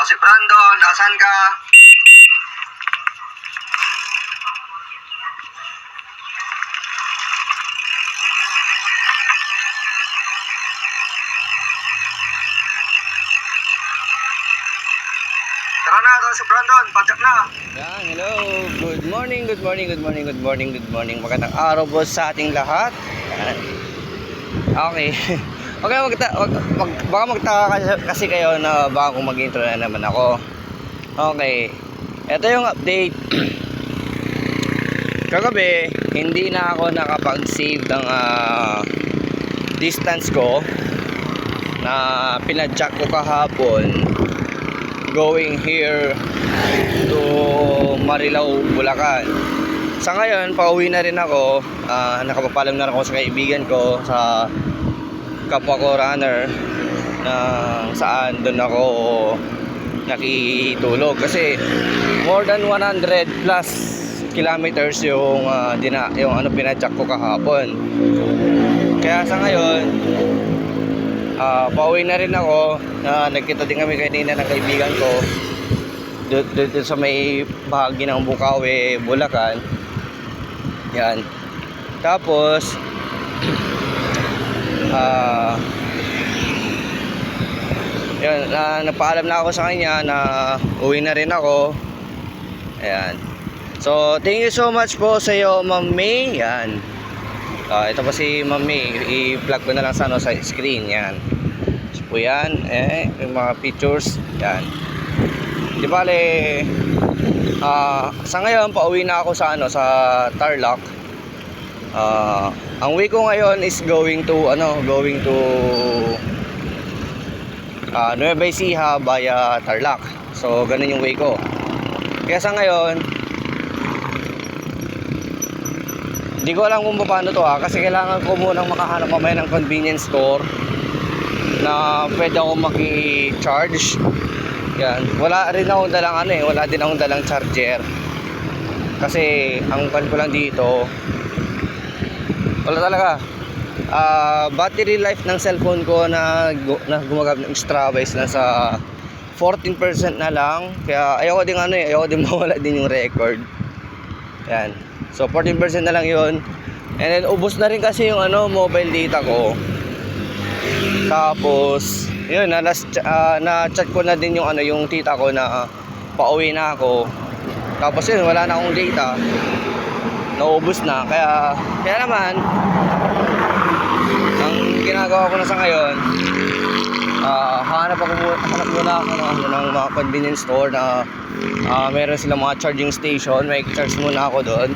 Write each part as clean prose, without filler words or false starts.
Ako si Brandon, asan ka? Tara na, ako si Brandon, pajak na. Yan, hello. Good morning, good morning, good morning, good morning, good morning. Magandang araw po sa ating lahat. Yan. Okay. Okay, baka magtaka kasi kayo na baka kung mag-intro na naman ako. Okay. Ito yung update. Kagabi, hindi na ako nakapag-save ng distance ko na pinadjack ko kahapon going here to Marilao, Bulacan. Sa ngayon, pauwi na rin ako. Nakapapalam na rin ako sa kaibigan ko, sa kapwa ko runner, na saan doon ako nakitulog. Kasi more than 100 plus kilometers yung pinadjack ko kahapon. Kaya sa ngayon, pauwi na rin ako. Nagkita din kami kanina ng kaibigan ko dito sa may bahagi ng Bukawi, Bulacan. Yan. Tapos yan, napaalam na ako sa kanya na uwi na rin ako. Ayan. So thank you so much po sa iyo, Ma'am May. Yan. Ito pa si Ma'am May. I-vlog ko na lang sa screen. Yan. So po yan. Yung mga pictures. Yan. Di bale, sa ngayon pauwi na ako sa sa Tarlac. Ang way ko ngayon is going to Nueva Ecija via Tarlac. So ganun yung way ko. Kaya sa ngayon, hindi ko alam kung paano to kasi kailangan ko munang makahanap mamaya ng convenience store na pwede ako maki-charge. Yan. Wala rin akong dalang wala din akong dalang charger. Kasi ang pan ko lang dito, wala talaga. Battery life ng cellphone ko na gumagamit ng Strava is nasa 14% na lang. Kaya ayoko din ayoko din mawala din yung record. Yan. So 14% na lang 'yon. And then ubos na rin kasi yung mobile data ko. Tapos yun, na-chat ko na din yung tita ko na pauwi na ako. Tapos yun, wala na akong data. Naubos na. Kaya naman, ang ginagawa ko na sa ngayon, hanap muna ako ng mga convenience store na meron silang mga charging station. May charge muna ako doon.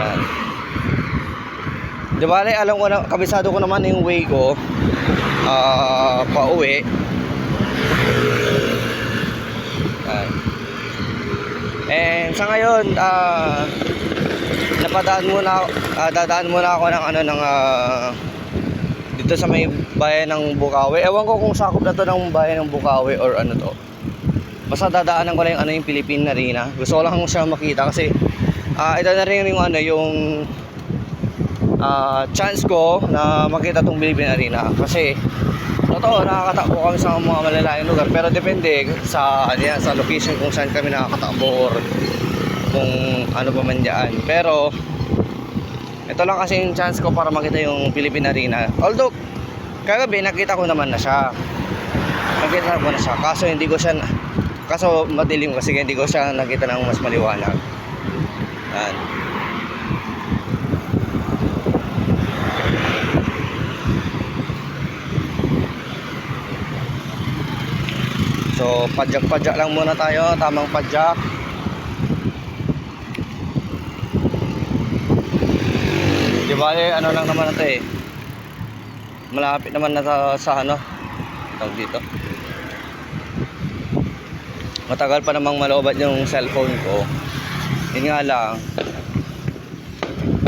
Yan. Di ba, alam ko na, kabisado ko naman yung way ko pauwi. And sa ngayon, dadaan muna ako ng dito sa may bayan ng Bukawi. Ewan ko kung sakop na to ng bayan ng Bukawi or ano to. Basta dadaanan ko lang yung Philippine Arena. Gusto ko lang siya makita kasi ito na rin yung chance ko na makita tong Philippine Arena. Kasi totoo, nakakatakbo kami sa mga malalayong lugar, pero depende sa location kung saan kami nakakatakbo or kung ano pa man dyan. Pero ito lang kasi yung chance ko para makita yung Philippine Arena. Although kagabi nakita ko naman na siya, kaso madilim kasi hindi ko siya nakita ng mas maliwanag. Yan. So padjak lang muna tayo, tamang padjak. Di bale, lang naman ito malapit naman na sa tawag dito. Matagal pa namang malobat yung cellphone ko. Yun nga lang,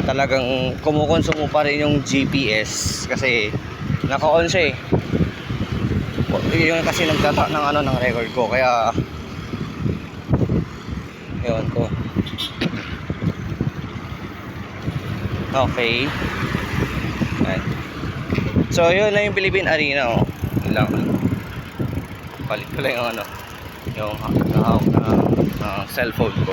talagang kumukonsumo pa rin yung GPS kasi naka-on siya yun kasi nagtata ng record ko, kaya yun ko. Okay. Ayan. So yun na yung Philippine Arena. Yun lang. Palit ko lang yung yung hawak na cellphone ko.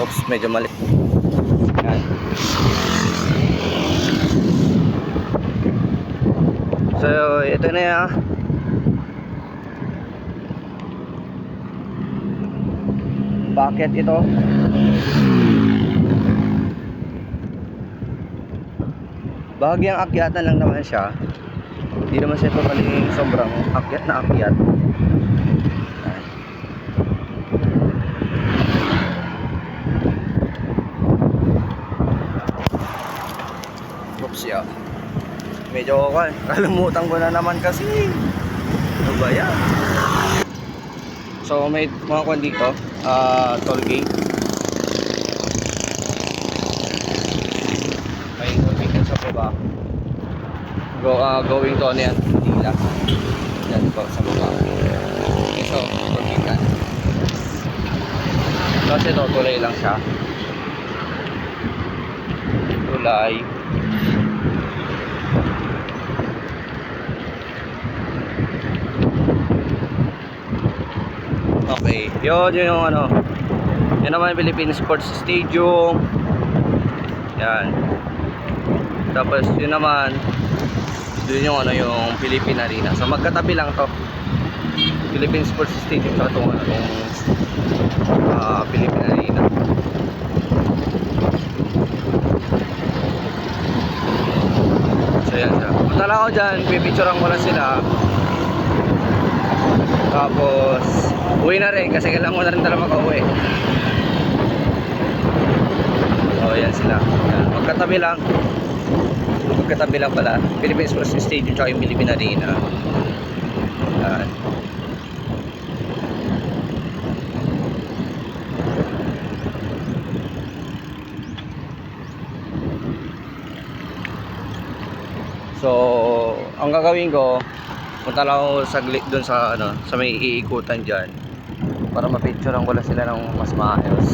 Oops, medyo mali. Yan. So, ito na yan. Bakit ito? Bahagyang akyatan lang naman siya. Hindi naman siya totally sobrang akyat na akyat. Oops, yeah. Medyo kalimutan ko na naman kasi. Ano ba yan? So may mga kwan dito, toll gate. May toll gate sa baba. Going to ano yan, Manila. Yan po sa baba. Okay, so toll gate yan. Kasi ito, tulay lang siya. Tulay. Okay, yun yung ano. Yan naman Philippine Sports Stadium. Yan. Tapos yun naman doon yung ano yung Philippine Arena. So magkatabi lang to. Philippine Sports Stadium sa itong ano Philippine Arena. So yan siya. Punta lang ako dyan, pipicturean ko na sila. Tapos uwi na rin kasi kailangan ko na rin talaga makauwi. Oh, yan sila. Yan. Magkatabi lang. Magkatabi lang pala. Philippine Sports Stadium tsaka yung Philippine Arena. Yan. So, ang gagawin ko, punta lang ako saglit dun sa ano, sa may iikutan diyan para ma-picturean ko lang sila ng mas maayos.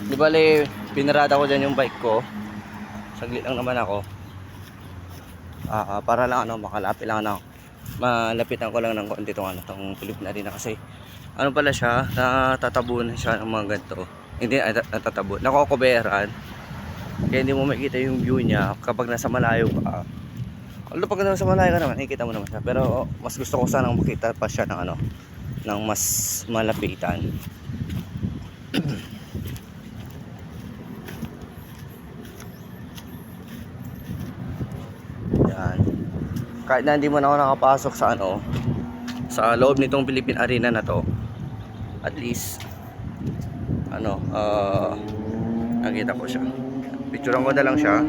Di bale, pinarada ko dyan yung bike ko. Saglit lang naman ako. Para lang ano, makalapit lang ako. Malapitan ko lang ng konti itong Philippine Arena kasi ano pala siya, natatabunan siya ng mga ganito. Hindi natatabo, nakokoberan. Kaya hindi mo makikita yung view niya kapag nasa malayo ka. Although pag nasa malayo ka naman, nakikita mo naman siya. Pero mas gusto ko sanang makita pa siya ng ano, ng mas malapitan. Yan. Kahit na hindi mo na ako nakapasok sa ano, sa loob nitong Philippine Arena na to, at least ano, nakita ko siya. Picturean ko na lang siya.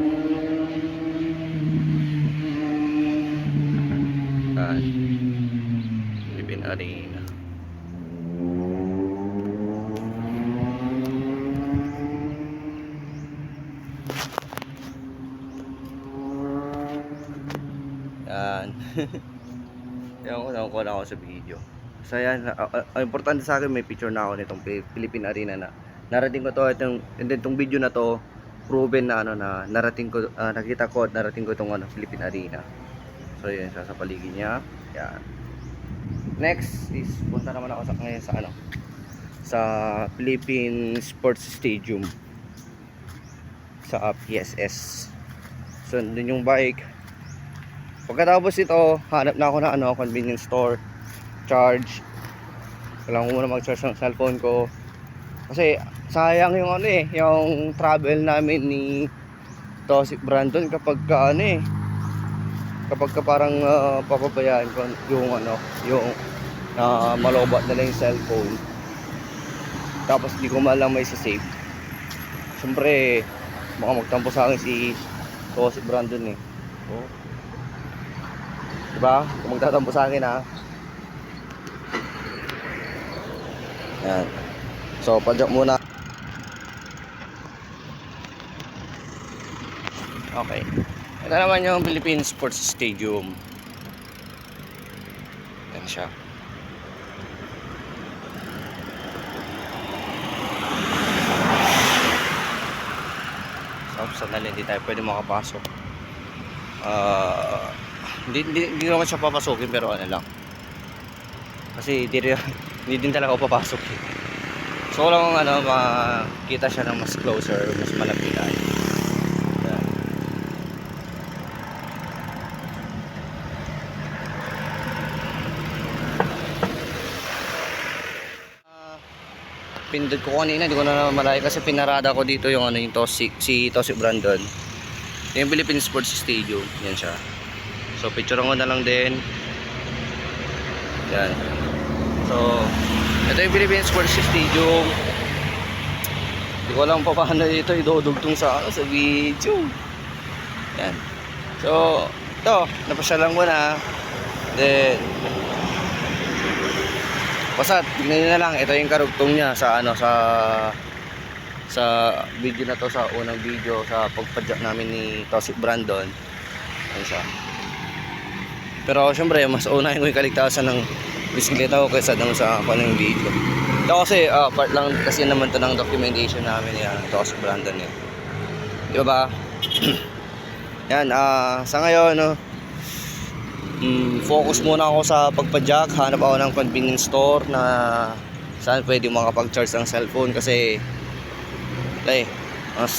Philippine Arena. Yan. Ewan ko na ako sa video. So yan, importante sa akin may picture na ako nitong Philippine Arena na narating ko to, itong video na to proven na ano na narating ko, nakita ko at narating ko itong ano, Philippine Arena. So yun siya sa paligid niya. Yan. Next is punta naman ako ngayon sa ano, sa Philippine Sports Stadium sa PSS. So dun yung bike. Pagkatapos ito, hanap na ako ng ano, convenience store, charge. Kailangan ko muna mag-charge ng cellphone ko. Kasi sayang yung ano eh, yung travel namin ni Tosik Brandon kapag ka ano eh, kapag ka parang papabayaan ko yung ano, yung malobat na lang yung cellphone. Tapos di ko malang may save. Siyempre, baka magtampo sa akin si Tosik Brandon eh. Oh. Diba? Kung magtatampo sa akin ha. Yan. So, padyak muna. Okay. Ito naman yung Philippine Sports Stadium. Yan siya. sandali, hindi tayo pwede makapasok. Hindi naman siya papasukin, pero ano lang. Kasi hindi din talaga ako papasok eh. So lang makita siya ng mas closer, mas malapitan. Yan. Pindot ko kanina, hindi ko na malay kasi pinarada ko dito yung yung si Tosi Brandon. Yung Philippine Sports Stadium, yan siya. So picturean ko na lang din. Yan. So ito yung Philippine Sports Stadium. Hindi ko alam pa paano dito idudugtong sa video. Yan. So ito, napasyalan ko na. Then basta tignan nyo na lang, ito yung karugtong niya sa sa video na to, sa unang video sa pagpadyak namin ni Tosi Brandon. Ayun siya. Pero syempre mas unahin ko yung kaligtasan ng bisikleta ko kaysa dun sa yung video. Ito kasi part lang kasi naman to ng documentation namin ni Tosi Brandon eh. Di ba? Yan, sa ngayon focus muna ako sa pagpadyak. Hanap ako ng convenience store na saan pwede makapag-charge ng cellphone kasi mas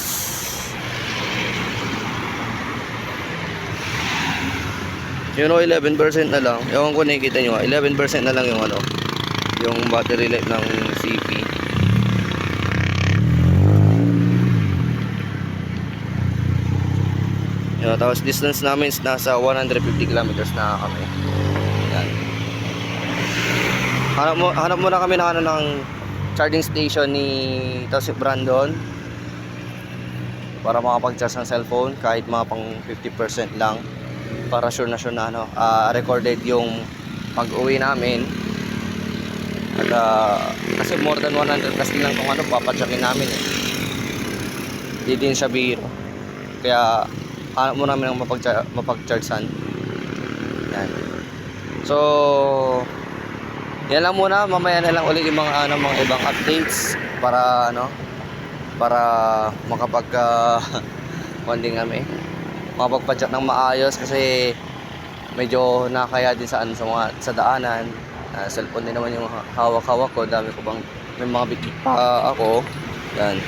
yun 11% na lang. Ewan ko nakikita nyo 11% na lang yung yung battery life ng CP. Tapos distance namin is nasa 150 kilometers na kami. Yan. Hanap muna kami ng charging station ni Tosi Brandon para makapag-charge ng cellphone kahit mga pang 50% lang, para sure na recorded yung pag-uwi namin. At kasi more than 100 kasi lang kung papadyakin namin eh. Hindi din siya biro. Kaya hanap mo namin ng mapag-chargean. Yan. So yan lang muna, mamaya na lang ulit yung mga ibang updates para para makapag bonding kami, makapagpadyak ng maayos kasi medyo nakaya din sa daanan. Cellphone din naman yung hawak-hawak ko, dami ko bang may mga bigit pa ako. Yan.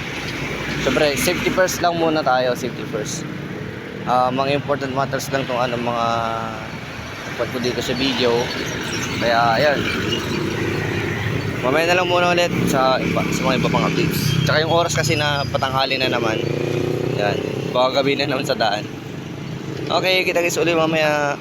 Siyempre safety first lang muna tayo, safety first. Mga important matters lang itong mga tagpad ko dito sa video. Kaya ayan, mamaya na lang muna ulit sa mga iba pang updates. Tsaka yung oras kasi na patanghali na naman. Yan, baka gabi na naman sa daan. Okay, kita guys ulit mamaya.